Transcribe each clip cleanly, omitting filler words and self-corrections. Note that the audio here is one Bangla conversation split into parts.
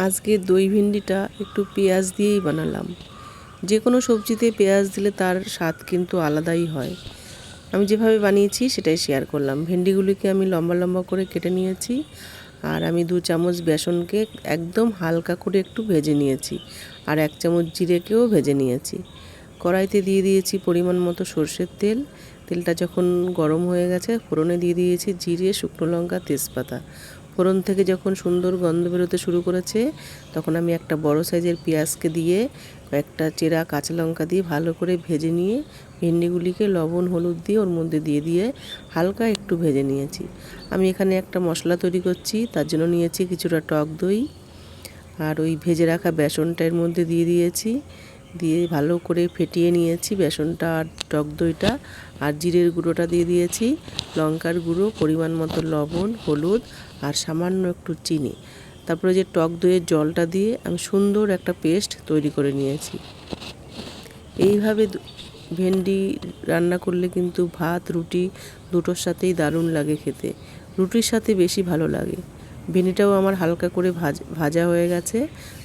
আজকে দই ভিন্ডিটা একটু পেঁয়াজ দিয়েই বানালাম। যে কোনো সবজিতে পেঁয়াজ দিলে তার স্বাদ কিন্তু আলাদাই হয়। আমি যেভাবে বানিয়েছি সেটাই শেয়ার করলাম। ভেন্ডিগুলিকে আমি লম্বা লম্বা করে কেটে নিয়েছি, আর আমি 2 চামচ বেসনকে একদম হালকা করে একটু ভেজে নিয়েছি, আর 1 চামচ জিরেকেও ভেজে নিয়েছি। কড়াইতে দিয়ে দিয়েছি পরিমাণ মতো সর্ষের তেল। তেলটা যখন গরম হয়ে গেছে, ফোড়নে দিয়ে দিয়েছি জিরে, শুকনো লঙ্কা, তেজপাতা। ফোড়ন থেকে যখন সুন্দর গন্ধ বেরোতে শুরু করেছে, তখন আমি একটা বড় সাইজের পেঁয়াজকে দিয়ে কয়েকটা চেরা কাঁচা লঙ্কা দিয়ে ভালো করে ভেজে নিয়ে ভেন্ডিগুলিকে লবণ হলুদ দিয়ে ওর মধ্যে দিয়ে হালকা একটু ভেজে নিয়েছি। আমি এখানে একটা মশলা তৈরি করছি, তার জন্য নিয়েছি কিছুটা টক দই, আর ওই ভেজে রাখা বেসনটা এর মধ্যে দিয়ে দিয়েছি। দিয়ে ভালো করে ফেটিয়ে নিয়েছি বেসনটা আর টক দইটা, আর জিরের গুঁড়োটা দিয়ে দিয়েছি, লঙ্কার গুঁড়ো, পরিমাণ মতো লবণ, হলুদ আর সামান্য একটু চিনি। তারপরে যে টক দইয়ের জলটা দিয়ে আমি সুন্দর একটা পেস্ট তৈরি করে নিয়েছি। এইভাবে ভেন্ডি রান্না করলে কিন্তু ভাত রুটি দুটোর সাথেই দারুণ লাগে খেতে। রুটির সাথে বেশি ভালো লাগে। ভেন্ডিটাও আমার হালকা করে ভাজা হয়ে গেছে।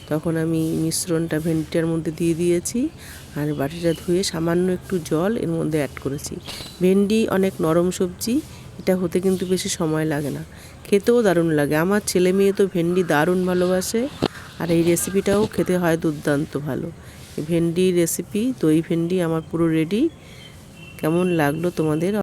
তখন আমি মিশ্রণটা ভেন্ডিটার মধ্যে দিয়ে দিয়েছি, আর বাটিটা ধুয়ে সামান্য একটু জল এর মধ্যে অ্যাড করেছি। ভেন্ডি অনেক নরম সবজি, এটা হতে কিন্তু বেশি সময় লাগে না, খেতেও দারুণ লাগে। আমার ছেলে মেয়ে তো ভেন্ডি দারুণ ভালোবাসে, আর এই রেসিপিটাও খেতে হয় দুর্দান্ত ভালো। ভেন্ডি রেসিপি দই ভেন্ডি আমার পুরো রেডি। কেমন লাগলো তোমাদের?